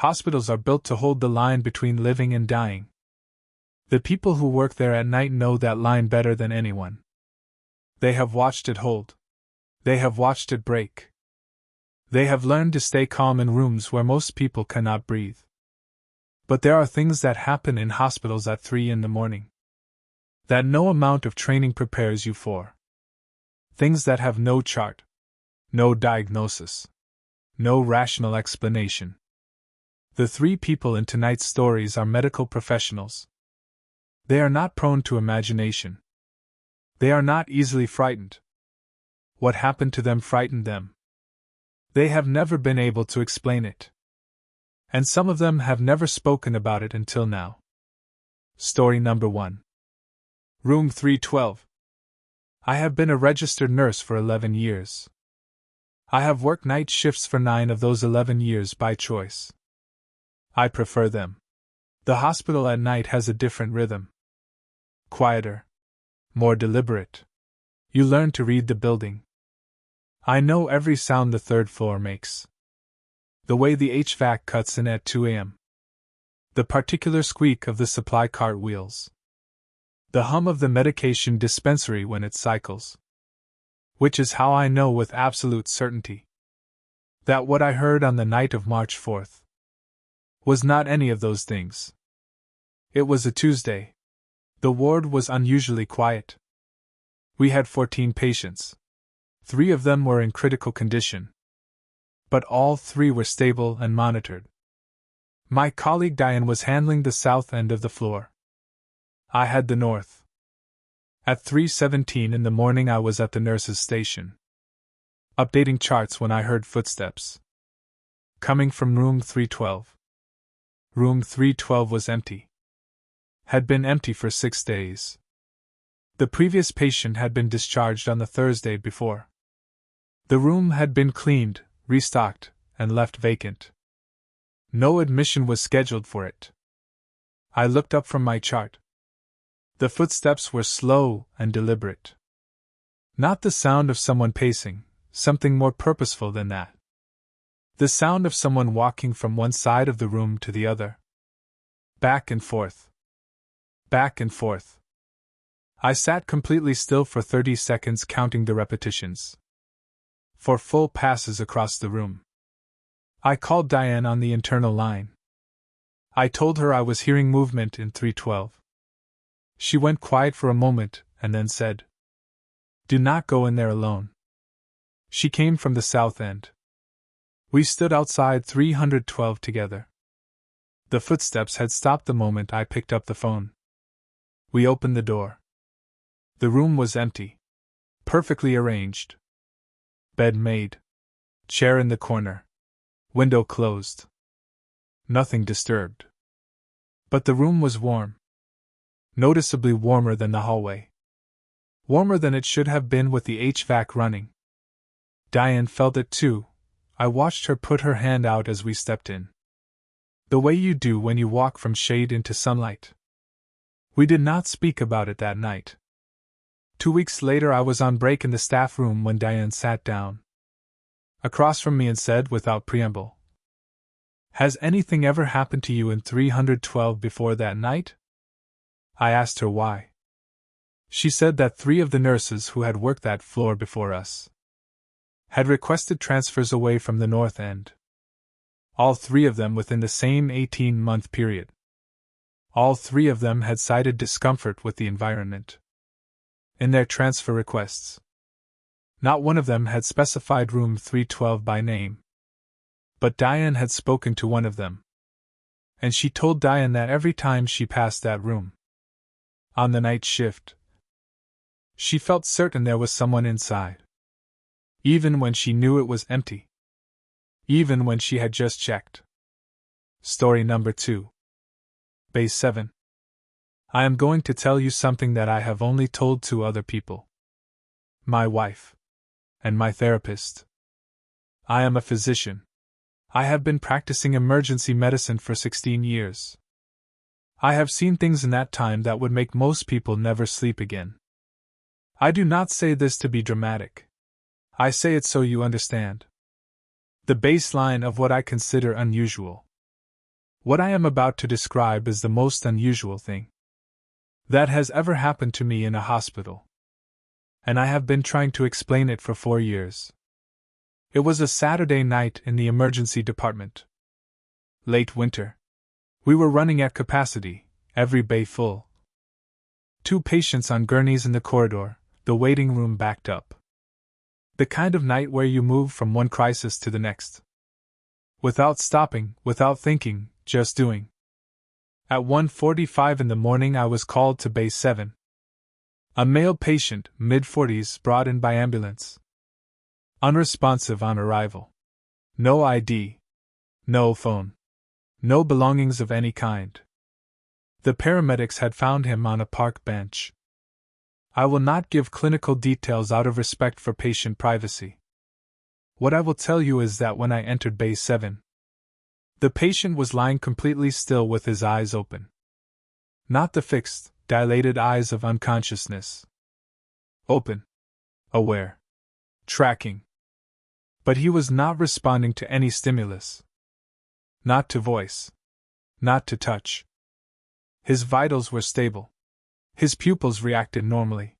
Hospitals are built to hold the line between living and dying. The people who work there at night know that line better than anyone. They have watched it hold. They have watched it break. They have learned to stay calm in rooms where most people cannot breathe. But there are things that happen in hospitals at 3 in the morning that no amount of training prepares you for. Things that have no chart, no diagnosis, no rational explanation. The 3 people in tonight's stories are medical professionals. They are not prone to imagination. They are not easily frightened. What happened to them frightened them. They have never been able to explain it. And some of them have never spoken about it until now. Story number 1. Room 312. I have been a registered nurse for 11 years. I have worked night shifts for 9 of those 11 years by choice. I prefer them. The hospital at night has a different rhythm. Quieter. More deliberate. You learn to read the building. I know every sound the 3rd floor makes. The way the HVAC cuts in at 2 a.m. The particular squeak of the supply cart wheels. The hum of the medication dispensary when it cycles. Which is how I know with absolute certainty that what I heard on the night of March 4th was not any of those things. It was a Tuesday. The ward was unusually quiet. We had 14 patients. 3 of them were in critical condition. But all 3 were stable and monitored. My colleague Diane was handling the south end of the floor. I had the north. At 3:17 in the morning I was at the nurse's station, updating charts when I heard footsteps coming from room 312. Room 312 was empty. Had been empty for 6 days. The previous patient had been discharged on the Thursday before. The room had been cleaned, restocked, and left vacant. No admission was scheduled for it. I looked up from my chart. The footsteps were slow and deliberate. Not the sound of someone pacing, something more purposeful than that. The sound of someone walking from one side of the room to the other. Back and forth. Back and forth. I sat completely still for 30 seconds counting the repetitions. 4 full passes across the room. I called Diane on the internal line. I told her I was hearing movement in 312. She went quiet for a moment and then said, "Do not go in there alone." She came from the south end. We stood outside 312 together. The footsteps had stopped the moment I picked up the phone. We opened the door. The room was empty. Perfectly arranged. Bed made. Chair in the corner. Window closed. Nothing disturbed. But the room was warm. Noticeably warmer than the hallway. Warmer than it should have been with the HVAC running. Diane felt it too. I watched her put her hand out as we stepped in. The way you do when you walk from shade into sunlight. We did not speak about it that night. 2 weeks later I was on break in the staff room when Diane sat down across from me and said without preamble, "Has anything ever happened to you in 312 before that night?" I asked her why. She said that 3 of the nurses who had worked that floor before us had requested transfers away from the north end. All 3 of them within the same 18-month period. All 3 of them had cited discomfort with the environment in their transfer requests. Not one of them had specified room 312 by name. But Diane had spoken to one of them. And she told Diane that every time she passed that room, on the night shift, she felt certain there was someone inside. Even when she knew it was empty. Even when she had just checked. Story number 2. Base 7. I am going to tell you something that I have only told 2 other people. My wife. And my therapist. I am a physician. I have been practicing emergency medicine for 16 years. I have seen things in that time that would make most people never sleep again. I do not say this to be dramatic. I say it so you understand the baseline of what I consider unusual. What I am about to describe is the most unusual thing that has ever happened to me in a hospital. And I have been trying to explain it for 4 years. It was a Saturday night in the emergency department. Late winter. We were running at capacity, every bay full. 2 patients on gurneys in the corridor, the waiting room backed up. The kind of night where you move from one crisis to the next. Without stopping, without thinking, just doing. At 1:45 in the morning I was called to Bay 7. A male patient, mid-40s, brought in by ambulance. Unresponsive on arrival. No ID. No phone. No belongings of any kind. The paramedics had found him on a park bench. I will not give clinical details out of respect for patient privacy. What I will tell you is that when I entered Bay 7, the patient was lying completely still with his eyes open. Not the fixed, dilated eyes of unconsciousness. Open. Aware. Tracking. But he was not responding to any stimulus. Not to voice. Not to touch. His vitals were stable. His pupils reacted normally.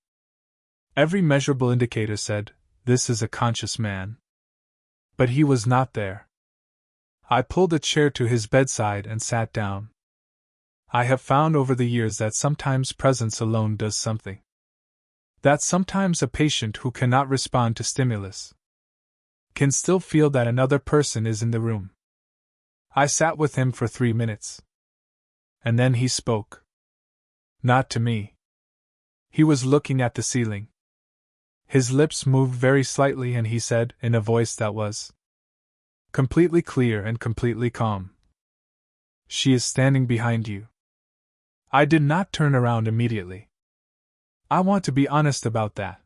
Every measurable indicator said, "This is a conscious man." But he was not there. I pulled a chair to his bedside and sat down. I have found over the years that sometimes presence alone does something. That sometimes a patient who cannot respond to stimulus can still feel that another person is in the room. I sat with him for 3 minutes. And then he spoke. Not to me. He was looking at the ceiling. His lips moved very slightly and he said, in a voice that was completely clear and completely calm, "She is standing behind you." I did not turn around immediately. I want to be honest about that.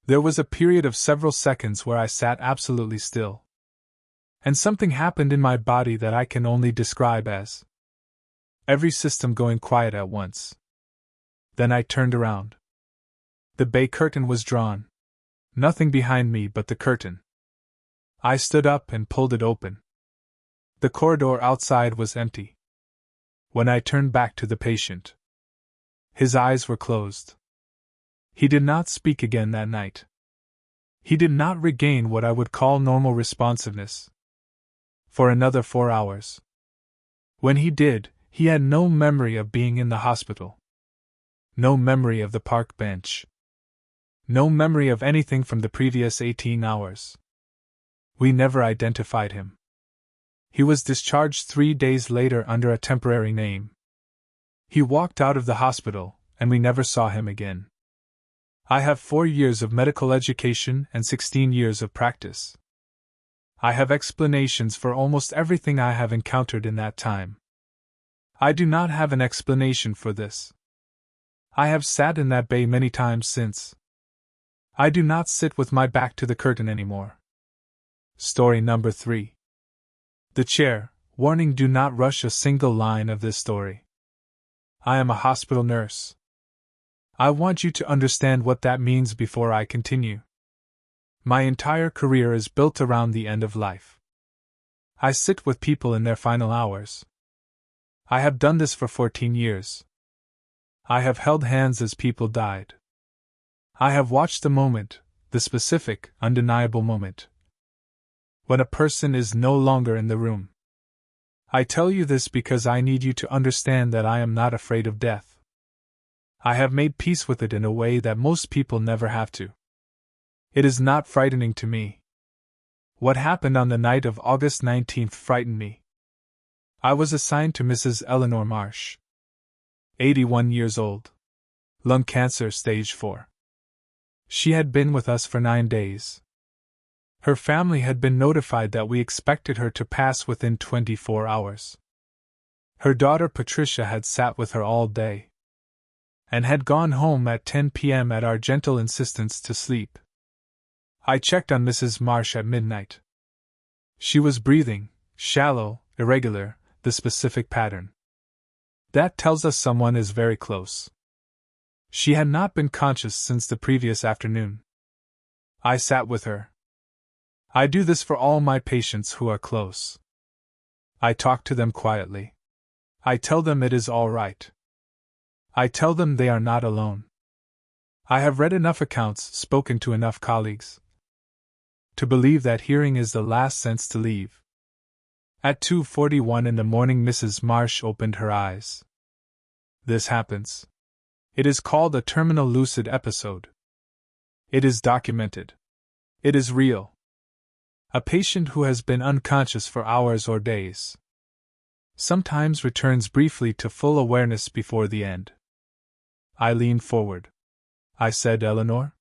There was a period of several seconds where I sat absolutely still. And something happened in my body that I can only describe as every system going quiet at once. Then I turned around. The bay curtain was drawn. Nothing behind me but the curtain. I stood up and pulled it open. The corridor outside was empty. When I turned back to the patient, his eyes were closed. He did not speak again that night. He did not regain what I would call normal responsiveness for another 4 hours. When he did, he had no memory of being in the hospital. No memory of the park bench. No memory of anything from the previous 18 hours. We never identified him. He was discharged 3 days later under a temporary name. He walked out of the hospital, and we never saw him again. I have 4 years of medical education and 16 years of practice. I have explanations for almost everything I have encountered in that time. I do not have an explanation for this. I have sat in that bay many times since. I do not sit with my back to the curtain anymore. Story number 3. The chair. Warning: do not rush a single line of this story. I am a hospital nurse. I want you to understand what that means before I continue. My entire career is built around the end of life. I sit with people in their final hours. I have done this for 14 years. I have held hands as people died. I have watched the moment, the specific, undeniable moment, when a person is no longer in the room. I tell you this because I need you to understand that I am not afraid of death. I have made peace with it in a way that most people never have to. It is not frightening to me. What happened on the night of August 19th frightened me. I was assigned to Mrs. Eleanor Marsh. 81 years old. Lung cancer stage 4. She had been with us for 9 days. Her family had been notified that we expected her to pass within 24 hours. Her daughter Patricia had sat with her all day and had gone home at 10 p.m. at our gentle insistence to sleep. I checked on Mrs. Marsh at midnight. She was breathing, shallow, irregular, the specific pattern. That tells us someone is very close. She had not been conscious since the previous afternoon. I sat with her. I do this for all my patients who are close. I talk to them quietly. I tell them it is all right. I tell them they are not alone. I have read enough accounts, spoken to enough colleagues, to believe that hearing is the last sense to leave. At 2:41 in the morning, Mrs. Marsh opened her eyes. This happens. It is called a terminal lucid episode. It is documented. It is real. A patient who has been unconscious for hours or days sometimes returns briefly to full awareness before the end. I leaned forward. I said, Eleanor,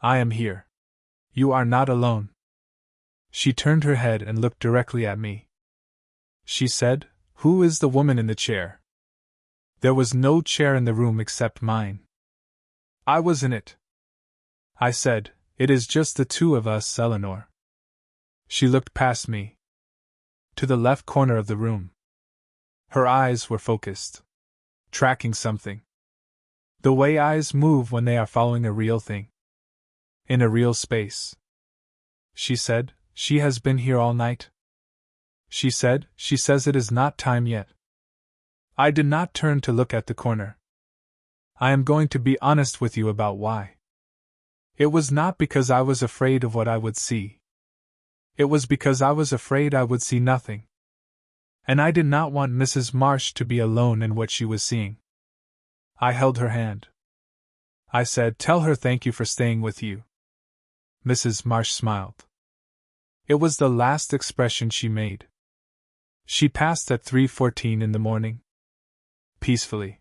I am here. You are not alone. She turned her head and looked directly at me. She said, Who is the woman in the chair? There was no chair in the room except mine. I was in it. I said, It is just the two of us, Eleanor. She looked past me, to the left corner of the room. Her eyes were focused, tracking something. The way eyes move when they are following a real thing, in a real space. She said, She has been here all night. She says it is not time yet. I did not turn to look at the corner. I am going to be honest with you about why. It was not because I was afraid of what I would see. It was because I was afraid I would see nothing. And I did not want Mrs. Marsh to be alone in what she was seeing. I held her hand. I said, Tell her thank you for staying with you. Mrs. Marsh smiled. It was the last expression she made. She passed at 3:14 in the morning. Peacefully.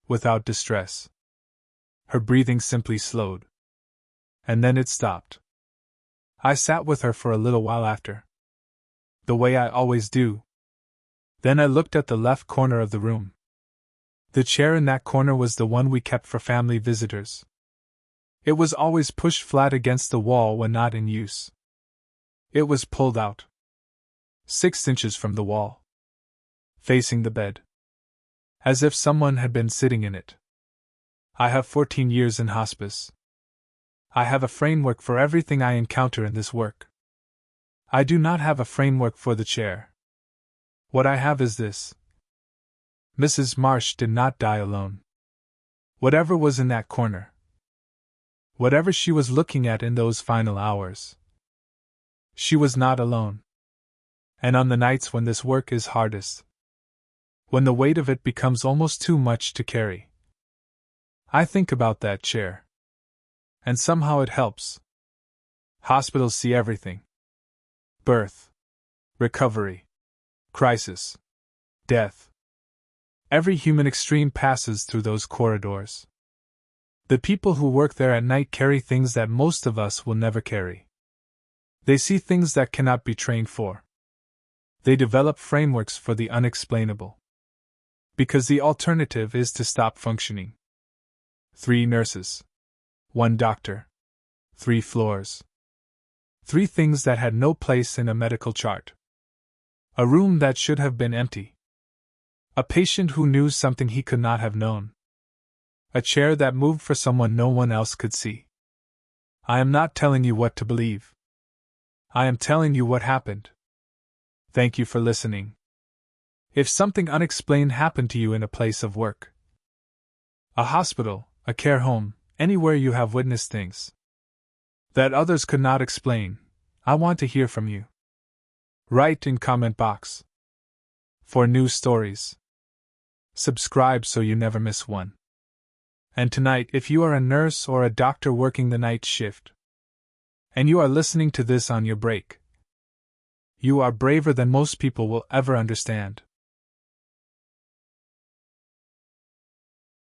Without distress. Her breathing simply slowed. And then it stopped. I sat with her for a little while after. The way I always do. Then I looked at the left corner of the room. The chair in that corner was the one we kept for family visitors. It was always pushed flat against the wall when not in use. It was pulled out 6 inches from the wall, facing the bed, as if someone had been sitting in it. I have 14 years in hospice. I have a framework for everything I encounter in this work. I do not have a framework for the chair. What I have is this. Mrs. Marsh did not die alone. Whatever was in that corner, whatever she was looking at in those final hours, she was not alone. And on the nights when this work is hardest, when the weight of it becomes almost too much to carry, I think about that chair. And somehow it helps. Hospitals see everything. Birth, recovery, crisis, death. Every human extreme passes through those corridors. The people who work there at night carry things that most of us will never carry. They see things that cannot be trained for. They develop frameworks for the unexplainable. Because the alternative is to stop functioning. 3 nurses. 1 doctor. 3 floors. 3 things that had no place in a medical chart. A room that should have been empty. A patient who knew something he could not have known. A chair that moved for someone no one else could see. I am not telling you what to believe. I am telling you what happened. Thank you for listening. If something unexplained happened to you in a place of work, a hospital, a care home, anywhere you have witnessed things that others could not explain, I want to hear from you. Write in comment box. For new stories, subscribe so you never miss one. And tonight, if you are a nurse or a doctor working the night shift, and you are listening to this on your break, you are braver than most people will ever understand.